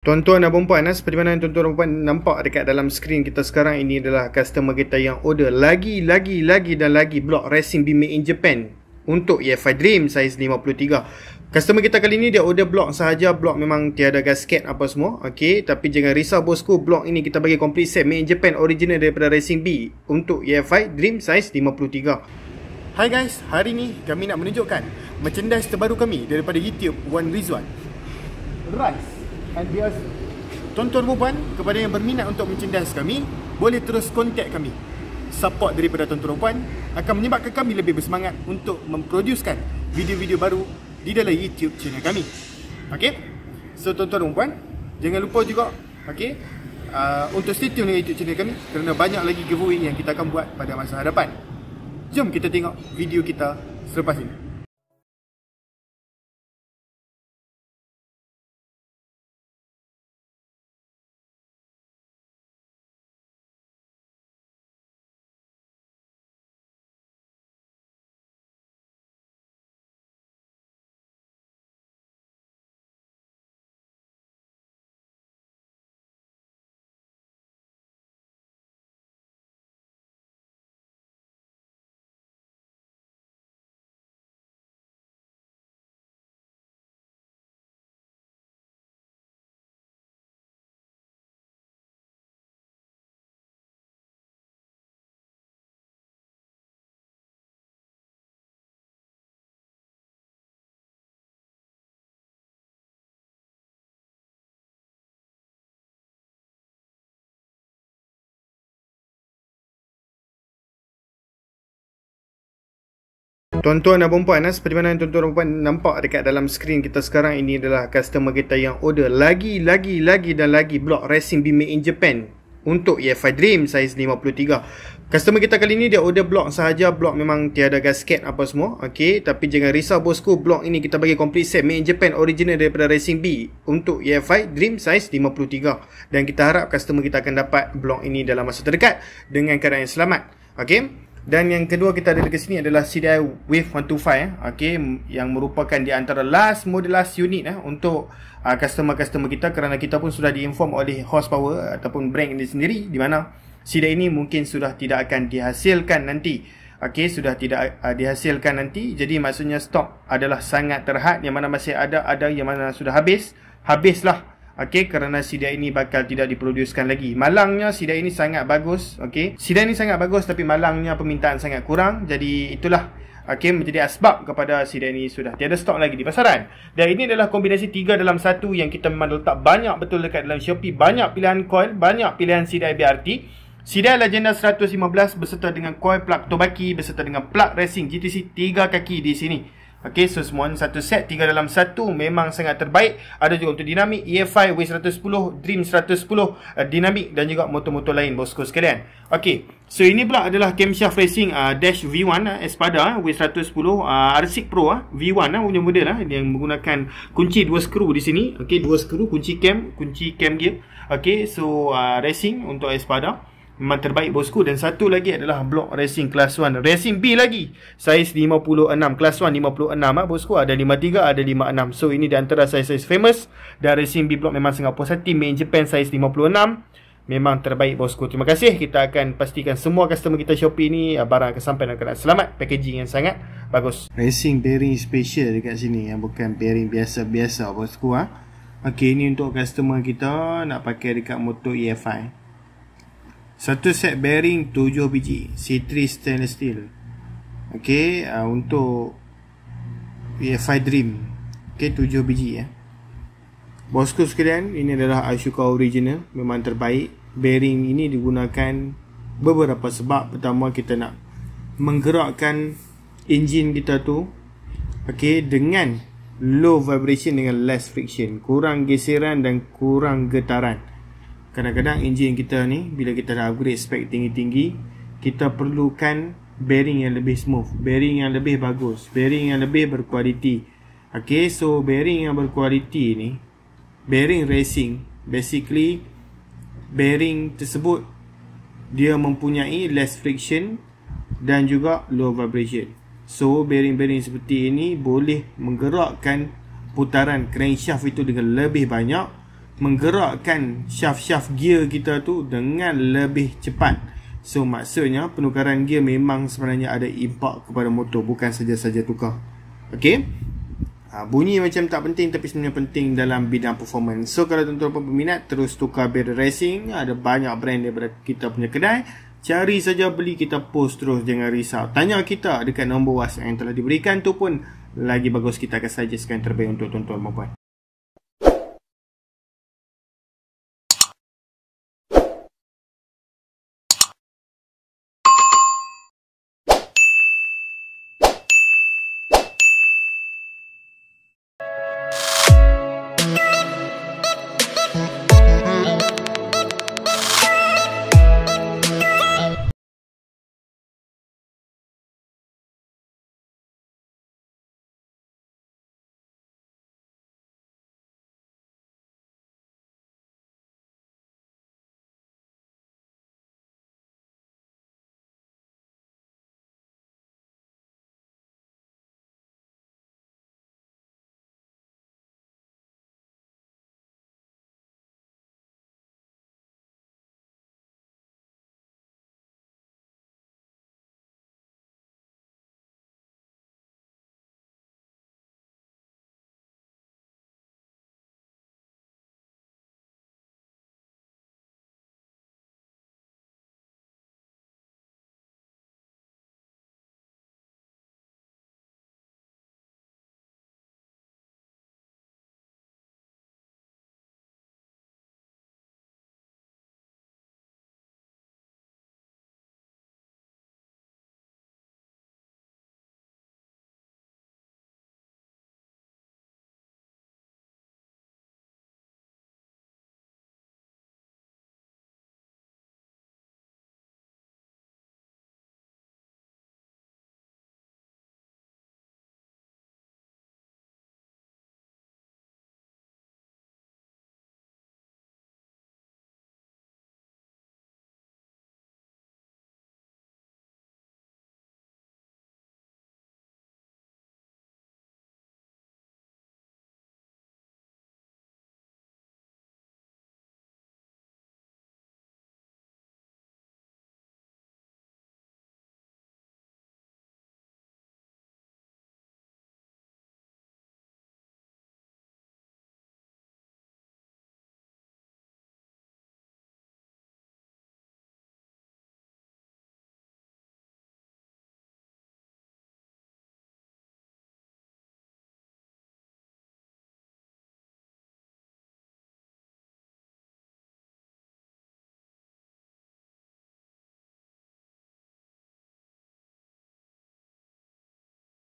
Tuan-tuan dan puan-puan, seperti mana tuan-tuan dan puan nampak dekat dalam skrin kita sekarang ini adalah customer kita yang order lagi blok racing beam made in Japan untuk EFI Dream saiz 53. Customer kita kali ni dia order blok sahaja, blok memang tiada gasket apa semua. Okey, tapi jangan risau bosku, blok ini kita bagi complete set made in Japan original daripada Racing B untuk EFI Dream saiz 53. Hai guys, hari ni kami nak menunjukkan merchandise terbaru kami daripada YouTube Wan Rizwan. Rice and bias. Tuan-tuan dan puan, kepada yang berminat untuk merchandise kami, boleh terus kontak kami. Support daripada tuan-tuan dan puan akan menyebabkan kami lebih bersemangat untuk memproducekan video-video baru di dalam YouTube channel kami. Okey? So tuan-tuan dan puan, jangan lupa juga untuk stay tune dengan YouTube channel kami kerana banyak lagi giveaway yang kita akan buat pada masa hadapan. Jom kita tengok video kita selepas ini. Tuan-tuan dan puan-puan, seperti mana tuan-tuan dan puan nampak dekat dalam skrin kita sekarang ini adalah customer kita yang order lagi blok racing beam made in Japan untuk EFI Dream saiz 53. Customer kita kali ni dia order blok sahaja, blok memang tiada gasket apa semua. Okey, tapi jangan risau bosku, blok ini kita bagi complete set made in Japan original daripada Racing B untuk EFI Dream saiz 53. Dan kita harap customer kita akan dapat blok ini dalam masa terdekat dengan keadaan yang selamat. Okey. Dan yang kedua kita ada dekat sini adalah CDI Wave 125 yang merupakan di antara last unit untuk customer-customer kita, kerana kita pun sudah diinform oleh horsepower ataupun brand ini sendiri di mana CDI ini mungkin sudah tidak akan dihasilkan nanti. Sudah tidak dihasilkan nanti. Jadi maksudnya stok adalah sangat terhad, yang mana masih ada yang mana sudah habislah. Kerana CDI ini bakal tidak diproducekan lagi. Malangnya CDI ini sangat bagus. CDI ini sangat bagus tapi malangnya permintaan sangat kurang. Jadi itulah menjadi asbab kepada CDI ini sudah tiada stok lagi di pasaran. Dan ini adalah kombinasi 3 dalam 1 yang kita memang letak banyak betul dekat dalam Shopee. Banyak pilihan coil, banyak pilihan CDI BRT. CDI Legenda 115 beserta dengan coil plug Tobaki beserta dengan plug racing GTC 3 kaki di sini. So semua satu set 3 dalam 1 memang sangat terbaik. Ada juga untuk dinamik EFI W110, Dream 110 dinamik dan juga motor-motor lain bosku sekalian. So ini pula adalah camshaft racing dash V1 Espada W110 R6 Pro V1 punya model yang menggunakan kunci 2 skru di sini. 2 skru kunci cam gear. So racing untuk Espada memang terbaik bosku. Dan satu lagi adalah blok racing kelas 1 Racing B lagi saiz 56, kelas 1 56 bosku. Ada 53, ada 56. So ini di antara saiz-saiz famous. Dan Racing B blok memang sangat puas hati, made in Japan saiz 56. Memang terbaik bosku. Terima kasih. Kita akan pastikan semua customer kita Shopee ni barang akan sampai dalam keadaan selamat. Packaging yang sangat bagus. Racing bearing special dekat sini, yang bukan bearing biasa-biasa bosku. Ini untuk customer kita nak pakai dekat motor EFI. Satu set bearing 7 biji C3 stainless steel. Untuk EFI Dream 7 biji bosku sekalian. Ini adalah Ashoka original, memang terbaik. Bearing ini digunakan beberapa sebab. Pertama, kita nak menggerakkan enjin kita tu dengan low vibration dengan less friction, kurang geseran dan kurang getaran. Kadang-kadang enjin kita ni bila kita dah upgrade spek tinggi-tinggi, kita perlukan bearing yang lebih smooth, bearing yang lebih bagus, bearing yang lebih berkualiti. So bearing yang berkualiti ni, bearing racing, basically bearing tersebut dia mempunyai less friction dan juga low vibration. So bearing-bearing seperti ini boleh menggerakkan putaran crankshaft itu dengan lebih banyak menggerakkan shaft-shaft gear kita tu dengan lebih cepat. So maksudnya penukaran gear memang sebenarnya ada impak kepada motor, bukan saja-saja tukar. Okey. Bunyi macam tak penting tapi sebenarnya penting dalam bidang performance. So kalau tuan-tuan berminat, terus tukar barrel racing. Ada banyak brand daripada kita punya kedai. Cari saja, beli, kita post terus, jangan risau. Tanya kita dekat nombor WhatsApp yang telah diberikan tu pun lagi bagus, kita akan suggest yang terbaik untuk tuan-tuan dan puan.